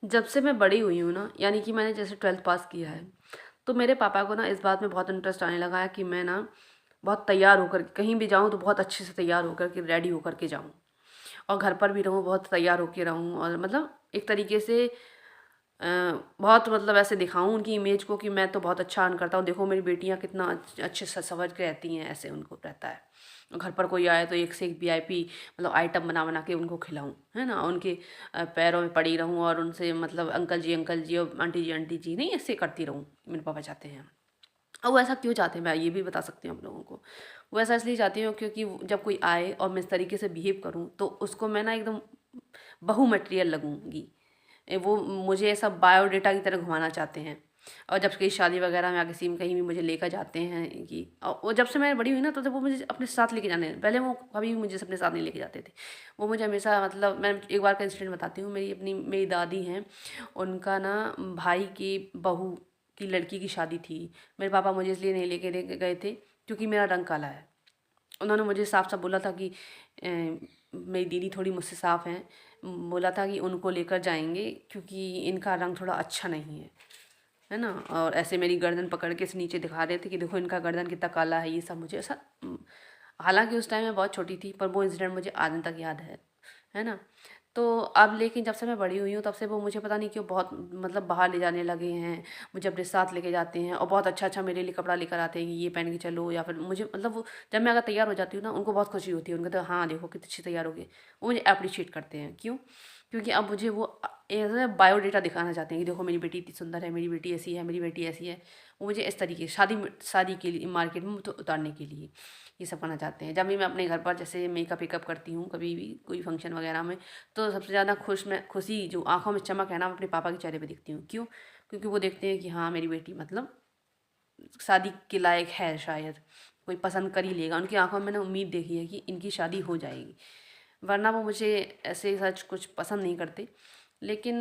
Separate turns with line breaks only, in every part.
जब से मैं बड़ी हुई हूँ ना, यानी कि मैंने जैसे 12th पास किया है, तो मेरे पापा को ना इस बात में बहुत इंटरेस्ट आने लगा है कि मैं ना बहुत तैयार होकर के कहीं भी जाऊँ तो बहुत अच्छे से तैयार होकर के रेडी होकर के जाऊँ, और घर पर भी रहूँ बहुत तैयार होके रहूँ, और मतलब एक तरीके से अ, बहुत मतलब ऐसे दिखाऊँ उनकी इमेज को कि मैं तो बहुत अच्छा अर्न करता हूँ, देखो मेरी बेटियाँ कितना अच्छे से सज के रहती हैं, ऐसे उनको रहता है। घर पर कोई आए तो एक से एक वीआईपी मतलब आइटम बना बना के उनको खिलाऊँ, है ना? उनके पैरों में पड़ी रहूँ और उनसे मतलब अंकल जी और आंटी जी नहीं, ऐसे करती रहूँ, मेरे पापा चाहते हैं। और वो ऐसा क्यों चाहते हैं मैं ये भी बता सकती हूँ आप लोगों को। वो ऐसा इसलिए चाहती हूँ क्योंकि जब कोई आए और मैं इस तरीके से बिहेव करूँ तो उसको मैं ना एकदम बहु मटेरियल लगूँगी। वो मुझे ऐसा बायोडेटा की तरह घुमाना चाहते हैं। और जब कहीं शादी वगैरह में या किसी में कहीं भी मुझे लेकर जाते हैं कि और वो जब से मैं बड़ी हुई ना तो जब वो मुझे अपने साथ लेके जाने पहले वो कभी भी मुझे अपने साथ नहीं लेके जाते थे। वो मुझे हमेशा मतलब मैं एक बार का इंसिडेंट बताती हूँ। मेरी दादी हैं, उनका ना भाई की बहू की लड़की की शादी थी। मेरे पापा मुझे इसलिए नहीं लेके गए थे क्योंकि मेरा रंग काला है। उन्होंने मुझे साफ-साफ बोला था कि मेरी दीदी थोड़ी मुझसे साफ़ हैं, बोला था कि उनको लेकर जाएँगे क्योंकि इनका रंग थोड़ा अच्छा नहीं है ना? और ऐसे मेरी गर्दन पकड़ के ऐसे नीचे दिखा रहे थे कि देखो इनका गर्दन कितना काला है, ये सब मुझे ऐसा हालाँकि उस टाइम मैं बहुत छोटी थी, पर वो इंसिडेंट मुझे आज दिन तक याद है ना? तो अब लेकिन जब से मैं बड़ी हुई हूँ तब से वो मुझे पता नहीं क्यों बहुत मतलब बाहर ले जाने लगे हैं, मुझे अपने साथ लेके जाते हैं और बहुत अच्छा-अच्छा मेरे लिए कपड़ा लेकर आते हैं कि ये पहन के चलो, या फिर मुझे मतलब वो जब मैं अगर तैयार हो जाती हूँ ना, उनको बहुत खुशी होती है। उनको कहते हैं हाँ, देखो कितनी अच्छी तैयार हो गई। वो मुझे एप्रिशिएट करते हैं। क्यों? क्योंकि अब मुझे वो एज़ अ बायोडेटा दिखाना चाहते हैं कि देखो मेरी बेटी इतनी सुंदर है, मेरी बेटी ऐसी है, मेरी बेटी ऐसी है। वो मुझे इस तरीके शादी के लिए मार्केट में उतारने के लिए ये सब करना चाहते हैं। जब भी मैं अपने घर पर जैसे मेकअप वेकअप करती हूँ, कभी भी कोई फंक्शन वगैरह में, तो सबसे ज़्यादा खुशी जो आँखों में चमक है ना, मैं अपने पापा के चेहरे पे दिखती हूँ। क्यों? क्योंकि वो देखते हैं कि हाँ, मेरी बेटी मतलब शादी के लायक है शायद, कोई पसंद कर ही लेगा। उनकी आँखों में मैंने उम्मीद देखी है कि इनकी शादी हो जाएगी। वरना वो मुझे ऐसे सच कुछ पसंद नहीं करते। लेकिन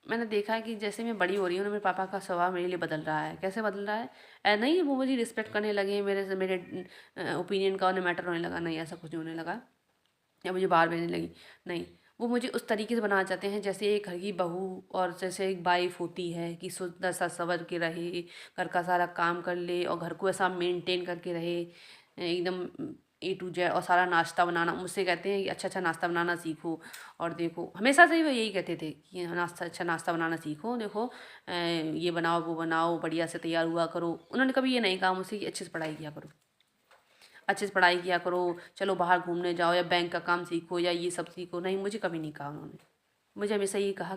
मैंने देखा है कि जैसे मैं बड़ी हो रही हूँ ना, मेरे पापा का स्वभाव मेरे लिए बदल रहा है। कैसे बदल रहा है? नहीं वो मुझे रिस्पेक्ट करने लगे हैं, मेरे ओपिनियन का उन्हें मैटर होने लगा, नहीं ऐसा कुछ नहीं होने लगा। या मुझे बाहर भेजने लगी, नहीं। वो मुझे उस तरीके से बनाना चाहते हैं जैसे एक घर की बहू और जैसे एक वाइफ़ होती है कि सुंदर सा सँवर के रहे, घर का सारा काम कर ले और घर को ऐसा मेंटेन करके रहे, एकदम ए टू जेड, और सारा नाश्ता बनाना। मुझसे कहते हैं कि अच्छा-अच्छा नाश्ता बनाना सीखो, और देखो हमेशा से ही वो यही कहते थे कि अच्छा नाश्ता बनाना सीखो, देखो ये बनाओ, वो बनाओ, बढ़िया से तैयार हुआ करो। उन्होंने कभी ये नहीं कहा मुझसे कि अच्छे से पढ़ाई किया करो। अच्छे से पढ़ाई किया करो, चलो बाहर घूमने जाओ या बैंक का काम सीखो या ये सब सीखो, नहीं मुझे कभी नहीं कहा उन्होंने। मुझे हमेशा ये कहा